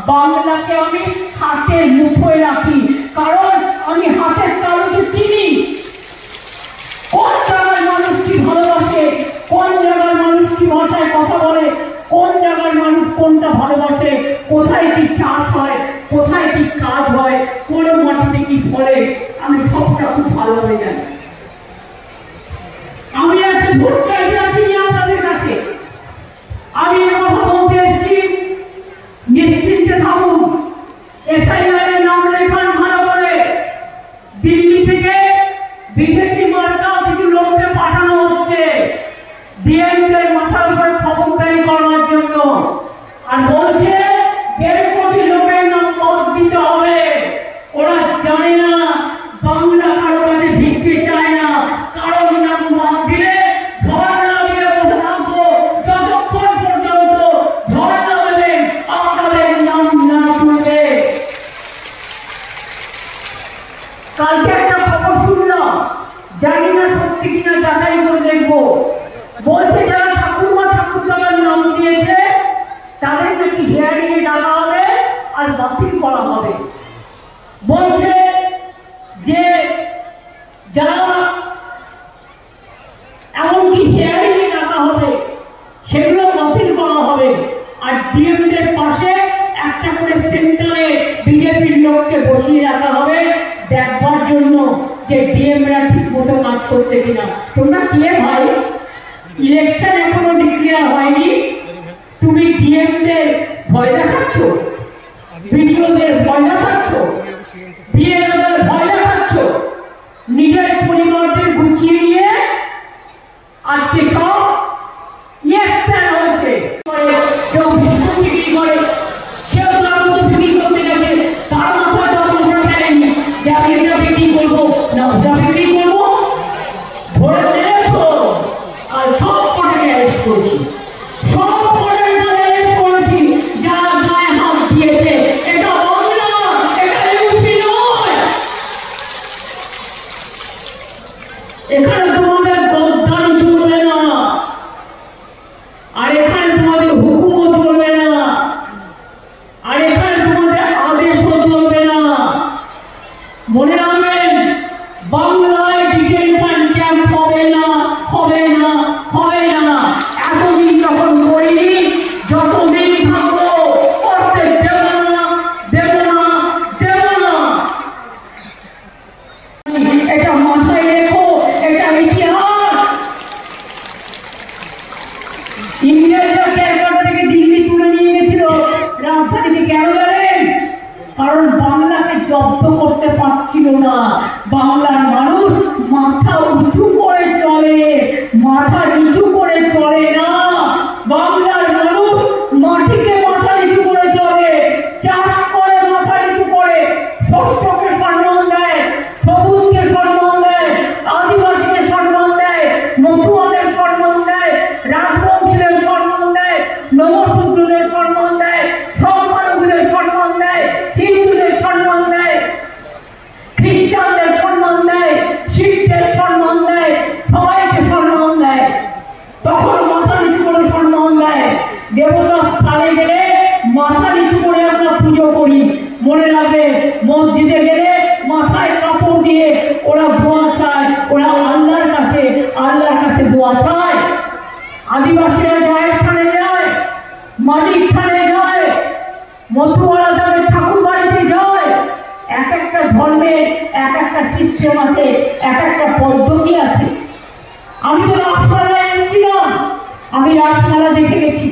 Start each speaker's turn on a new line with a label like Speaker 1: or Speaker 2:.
Speaker 1: বাংলাকে আমি হাতের মুঠোয় রাখি, কারণ আমি হাতের তালুতে চিনি কোন জায়গার মানুষ কি ভালোবাসে, কোন জায়গার মানুষ কি ভাষায় কথা বলে, কোন জায়গার মানুষ কোনটা ভালোবাসে, কোথায় কি চাষ হয়, কোথায় কি কাজ হয়, কোন মাটিতে কি ফলে, আমি সবটা খুব ভালোভাবে জানি। আমি একটা ভোট চাইতে আসিনি আপনাদের কাছে, আমি কথা বলতে এসেছি নিশ্চিন্তে থাকুন। এসআইআর এর নাম লেখান ভালো করে। দিল্লি থেকে বিজেপি মার্কা কিছু লোককে পাঠানো হচ্ছে ডিএমদের মাথার উপরে খবরদারি করার জন্য, আর বলছে 1.5 কোটি লোকের নাম মত দিতে হবে। ওরা জানে না বাংলা কারো কাছে ভিক্ষে চায় না, কারোর নাম মত দিলে ধর্ণা দিয়ে বসে থাকবো যতক্ষণ পর্যন্ত ধর্ণা দেবেন আপনাদের নাম না তুলবে। কালকে একটা খবর শুনলাম, জানি না সত্যি কিনা, যাচাই করে দেখবো। বলছে যারা ঠাকুরমা ঠাকুরদার নাম দিয়েছে তাদের নাকি হিয়ারিং এ ডাকা হবে আর বাতিল করা হবে। বলছে যে যারা এমনকি হিয়ারিং এ ডাকা হবে সেগুলো বাতিল করা হবে, আর ডিএমদের পাশে একটা করে সেন্টারে বিজেপির লোককে বসিয়ে রাখা হবে দেখবার জন্য যে ডিএমরা ঠিক মতো কাজ করছে কিনা। তোমরা কে ভাই? ইলেকশন এখনো ডিক্লেয়ার হয়নি, তুমি ডিএমদের ভয় দেখাচ্ছ, ভিডিওদের ভয় দেখাচ্ছ, বিএলওদের ভয় দেখাচ্ছ, নিজের পরিবারদের গুছিয়ে নিয়ে আজকে সব ইয়েস স্যার হয়েছে। কেউ বিস্কুট বিক্রি করে, সেও তার মতো বিক্রি করতে গেছে, তার মাথায় তখন ফেলেনি যে আমি এটা বিক্রি করবো না ওটা বিক্রি করবো। ধরে মেরেছ আর সব কটাকে অ্যারেস্ট করেছি, সব কটাকে অ্যারেস্ট করেছি যারা গায়ে হাত দিয়েছে। এটা বাংলা, এটা ইউপি নয়। এখানে তোমাদের গদ্দারি চলবে না, আর এখানে তোমাদের হুকুমও চলবে না, আর এখানে তোমাদের আদেশও চলবে না। মনে রাখবেন, বাংলায় ডিটেনশন ক্যাম্প হবে না, হবে না, হবে না। এতদিন যখন করিনি, যতদিন থাকবো করতে দেব না, দেব না, দেব না। এটা মাথায় রেখো, এটা ইতিহাস। ইংরেজরা ক্যালকাটা থেকে দিল্লি তুলে নিয়ে গেছিল রাজধানীতে, কেন জানেন? কারণ বাংলাকে জব্দ করতে পারছিল না। বাংলার মানুষ মাথা উঁচু করে চলে, মাথা নিচু করে চলে না। বাংলার মানুষ মাটিকে মাথা নিচু করে চলে, চাষ করে মাথা নিচু করে, শস্যকে সম্মান দেয়, সবুজকে সম্মান দেয়, আদিবাসীকে সম্মান দেয়, মতুয়াদের সম্মান দেয়, রাজবংশীদের সম্মান দেয়, নবশূদ্রদের সম্মান দেয়, সংখ্যালঘুদের সম্মান দেয়, হিন্দুদের সম্মান দেয়, খ্রিস্টানদের সম্মান দেয়, শিখদের সম্মান দেয়, সবাইকে সম্মান দেয়। তখন মাথা নিচু করে সম্মান দেয়। দেবতা স্থানে গেলে মাথা নিচু করে আমরা পুজো করি। মনে রাখবে, মসজিদে গেলে মাথায় কাপড় দিয়ে ওরা দোয়া চায়, ওরা আল্লাহর কাছে দোয়া চায়। আদিবাসীরা জায়ের থানে যায়, মাঝির থানে যায়, মতুয়ারা তাদের ঠাকুর বাড়িতে যায়। এক একটা ধর্মের এক একটা সিস্টেম আছে, এক একটা পদ্ধতি আছে। আমি তো রাসমেলায় এসেছিলাম, আমি রাসমেলা দেখে গেছি।